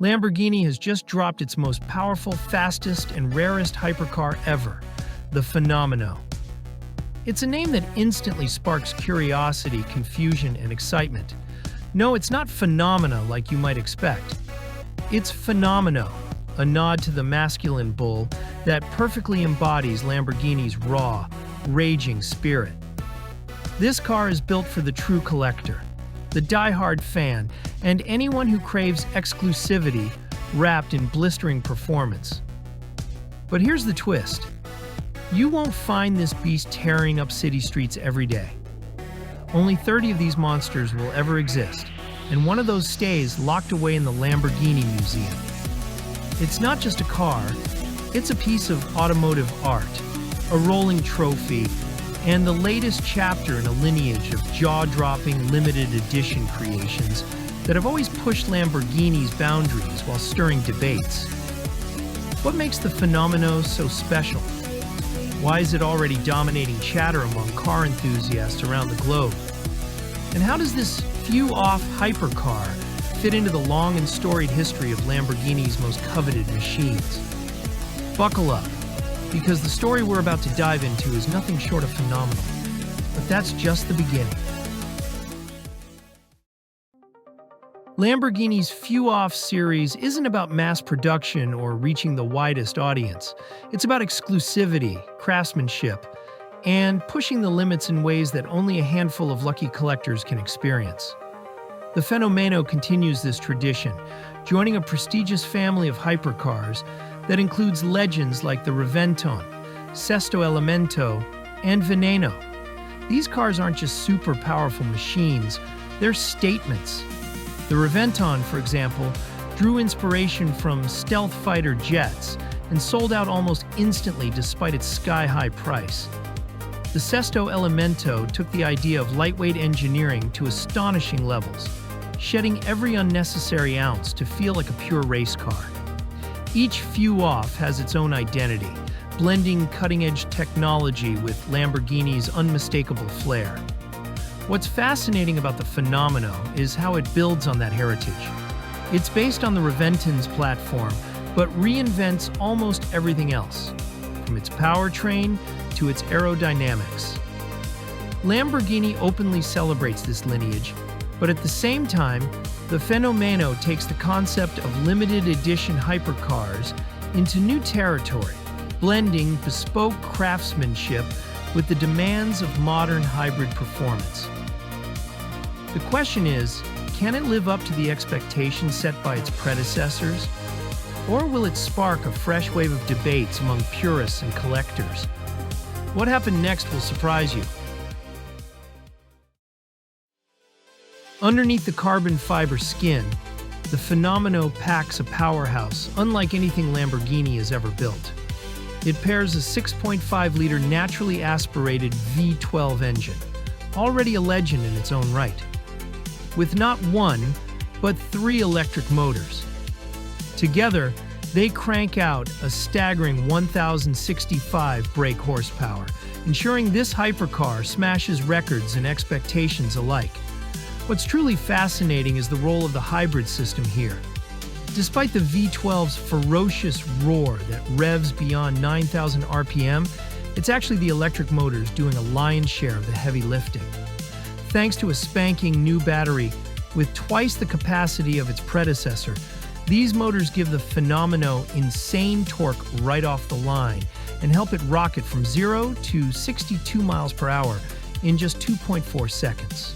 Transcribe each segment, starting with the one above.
Lamborghini has just dropped its most powerful, fastest, and rarest hypercar ever, the Fenomeno. It's a name that instantly sparks curiosity, confusion, and excitement. No, it's not phenomena like you might expect. It's Fenomeno, a nod to the masculine bull that perfectly embodies Lamborghini's raw, raging spirit. This car is built for the true collector, the die-hard fan, and anyone who craves exclusivity wrapped in blistering performance. But here's the twist. You won't find this beast tearing up city streets every day. Only 30 of these monsters will ever exist, and one of those stays locked away in the Lamborghini Museum. It's not just a car, it's a piece of automotive art, a rolling trophy, and the latest chapter in a lineage of jaw-dropping limited edition creations that have always pushed Lamborghini's boundaries while stirring debates. What makes the Fenomeno so special? Why is it already dominating chatter among car enthusiasts around the globe? And how does this few-off hypercar fit into the long and storied history of Lamborghini's most coveted machines? Buckle up, because the story we're about to dive into is nothing short of phenomenal. But that's just the beginning. Lamborghini's Few-Off series isn't about mass production or reaching the widest audience. It's about exclusivity, craftsmanship, and pushing the limits in ways that only a handful of lucky collectors can experience. The Fenomeno continues this tradition, joining a prestigious family of hypercars that includes legends like the Reventon, Sesto Elemento, and Veneno. These cars aren't just super powerful machines, they're statements. The Reventon, for example, drew inspiration from stealth fighter jets and sold out almost instantly despite its sky-high price. The Sesto Elemento took the idea of lightweight engineering to astonishing levels, shedding every unnecessary ounce to feel like a pure race car. Each Few-Off has its own identity, blending cutting-edge technology with Lamborghini's unmistakable flair. What's fascinating about the Fenomeno is how it builds on that heritage. It's based on the Reventon's platform, but reinvents almost everything else, from its powertrain to its aerodynamics. Lamborghini openly celebrates this lineage, but at the same time, the Fenomeno takes the concept of limited edition hypercars into new territory, blending bespoke craftsmanship with the demands of modern hybrid performance. The question is, can it live up to the expectations set by its predecessors? Or will it spark a fresh wave of debates among purists and collectors? What happened next will surprise you. Underneath the carbon fiber skin, the Fenomeno packs a powerhouse unlike anything Lamborghini has ever built. It pairs a 6.5-liter naturally aspirated V12 engine, already a legend in its own right, with not one, but 3 electric motors. Together, they crank out a staggering 1,065 brake horsepower, ensuring this hypercar smashes records and expectations alike. What's truly fascinating is the role of the hybrid system here. Despite the V12's ferocious roar that revs beyond 9,000 RPM, it's actually the electric motors doing a lion's share of the heavy lifting. Thanks to a spanking new battery with twice the capacity of its predecessor, these motors give the Fenomeno insane torque right off the line and help it rocket from 0 to 62 miles per hour in just 2.4 seconds.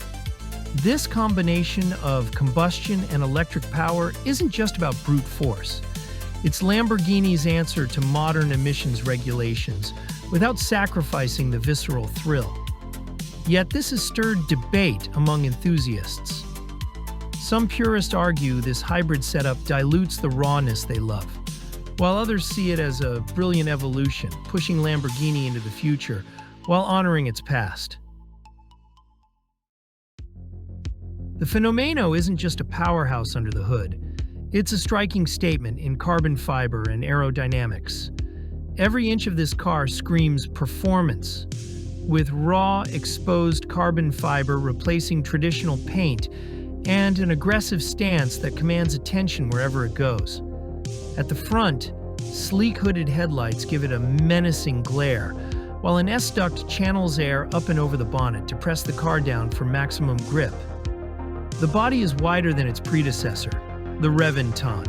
This combination of combustion and electric power isn't just about brute force. It's Lamborghini's answer to modern emissions regulations without sacrificing the visceral thrill. Yet this has stirred debate among enthusiasts. Some purists argue this hybrid setup dilutes the rawness they love, while others see it as a brilliant evolution, pushing Lamborghini into the future while honoring its past. The Fenomeno isn't just a powerhouse under the hood. It's a striking statement in carbon fiber and aerodynamics. Every inch of this car screams performance, with raw, exposed carbon fiber replacing traditional paint and an aggressive stance that commands attention wherever it goes. At the front, sleek hooded headlights give it a menacing glare, while an S-duct channels air up and over the bonnet to press the car down for maximum grip. The body is wider than its predecessor, the Reventon,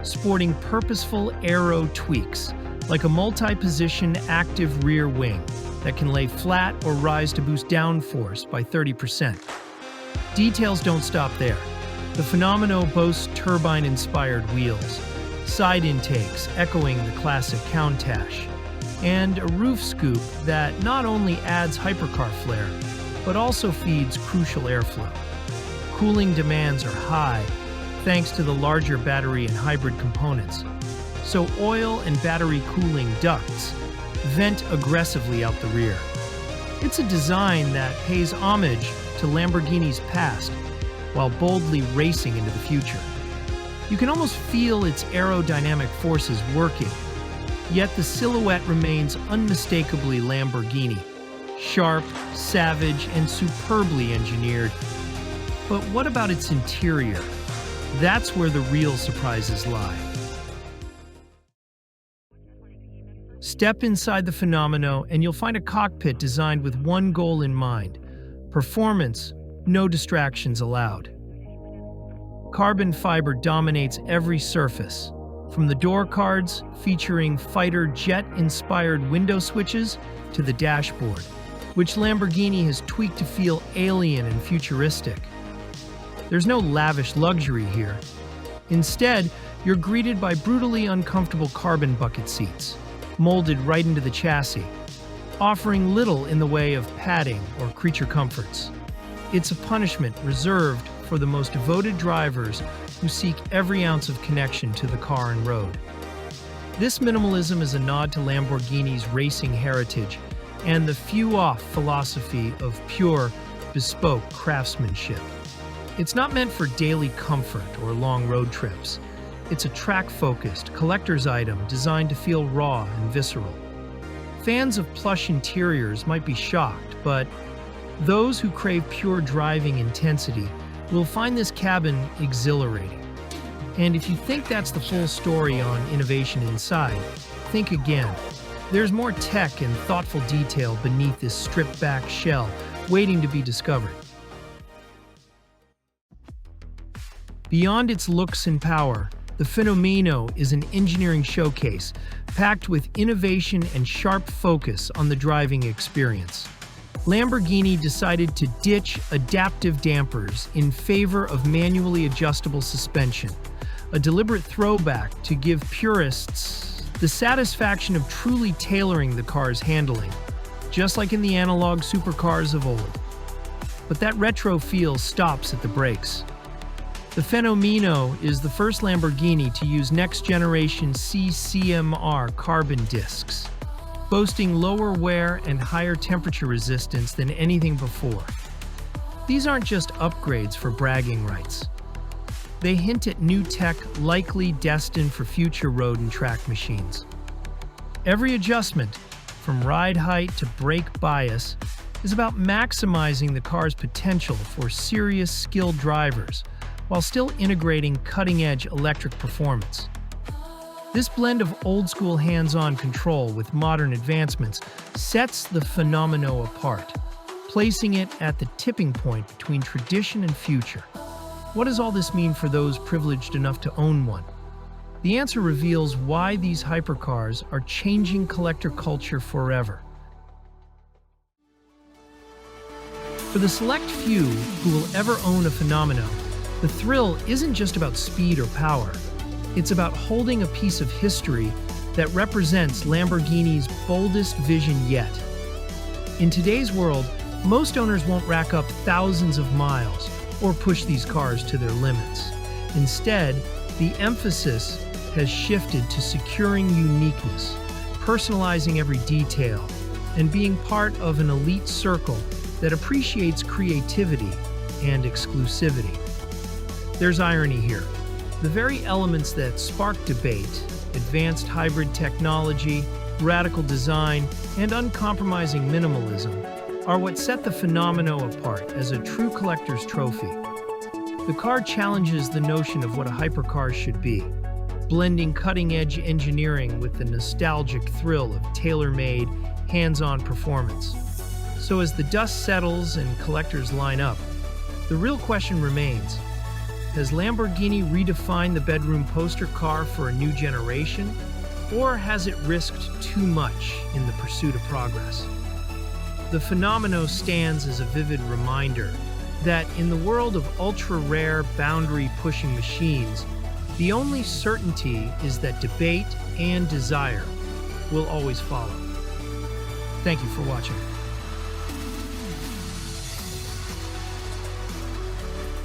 sporting purposeful aero tweaks, like a multi-position active rear wing that can lay flat or rise to boost downforce by 30%. Details don't stop there. The Fenomeno boasts turbine-inspired wheels, side intakes echoing the classic Countach, and a roof scoop that not only adds hypercar flair, but also feeds crucial airflow. Cooling demands are high, thanks to the larger battery and hybrid components, so oil and battery cooling ducts vent aggressively out the rear. It's a design that pays homage to Lamborghini's past, while boldly racing into the future. You can almost feel its aerodynamic forces working, yet the silhouette remains unmistakably Lamborghini, sharp, savage, and superbly engineered. But what about its interior? That's where the real surprises lie. Step inside the Fenomeno and you'll find a cockpit designed with one goal in mind: performance, no distractions allowed. Carbon fiber dominates every surface, from the door cards featuring fighter jet-inspired window switches to the dashboard, which Lamborghini has tweaked to feel alien and futuristic. There's no lavish luxury here. Instead, you're greeted by brutally uncomfortable carbon bucket seats, molded right into the chassis, offering little in the way of padding or creature comforts. It's a punishment reserved for the most devoted drivers who seek every ounce of connection to the car and road. This minimalism is a nod to Lamborghini's racing heritage and the few-off philosophy of pure, bespoke craftsmanship. It's not meant for daily comfort or long road trips. It's a track-focused, collector's item designed to feel raw and visceral. Fans of plush interiors might be shocked, but those who crave pure driving intensity will find this cabin exhilarating. And if you think that's the full story on innovation inside, think again. There's more tech and thoughtful detail beneath this stripped-back shell, waiting to be discovered. Beyond its looks and power, the Fenomeno is an engineering showcase, packed with innovation and sharp focus on the driving experience. Lamborghini decided to ditch adaptive dampers in favor of manually adjustable suspension, a deliberate throwback to give purists the satisfaction of truly tailoring the car's handling, just like in the analog supercars of old. But that retro feel stops at the brakes. The Fenomeno is the first Lamborghini to use next-generation CMR carbon discs, boasting lower wear and higher temperature resistance than anything before. These aren't just upgrades for bragging rights. They hint at new tech likely destined for future road and track machines. Every adjustment, from ride height to brake bias, is about maximizing the car's potential for serious, skilled drivers, while still integrating cutting-edge electric performance. This blend of old-school hands-on control with modern advancements sets the Fenomeno apart, placing it at the tipping point between tradition and future. What does all this mean for those privileged enough to own one? The answer reveals why these hypercars are changing collector culture forever. For the select few who will ever own a Fenomeno, the thrill isn't just about speed or power. It's about holding a piece of history that represents Lamborghini's boldest vision yet. In today's world, most owners won't rack up thousands of miles or push these cars to their limits. Instead, the emphasis has shifted to securing uniqueness, personalizing every detail, and being part of an elite circle that appreciates creativity and exclusivity. There's irony here. The very elements that spark debate, advanced hybrid technology, radical design, and uncompromising minimalism, are what set the Fenomeno apart as a true collector's trophy. The car challenges the notion of what a hypercar should be, blending cutting-edge engineering with the nostalgic thrill of tailor-made, hands-on performance. So as the dust settles and collectors line up, the real question remains: has Lamborghini redefined the bedroom poster car for a new generation, or has it risked too much in the pursuit of progress? The Fenomeno stands as a vivid reminder that in the world of ultra-rare, boundary-pushing machines, the only certainty is that debate and desire will always follow. Thank you for watching.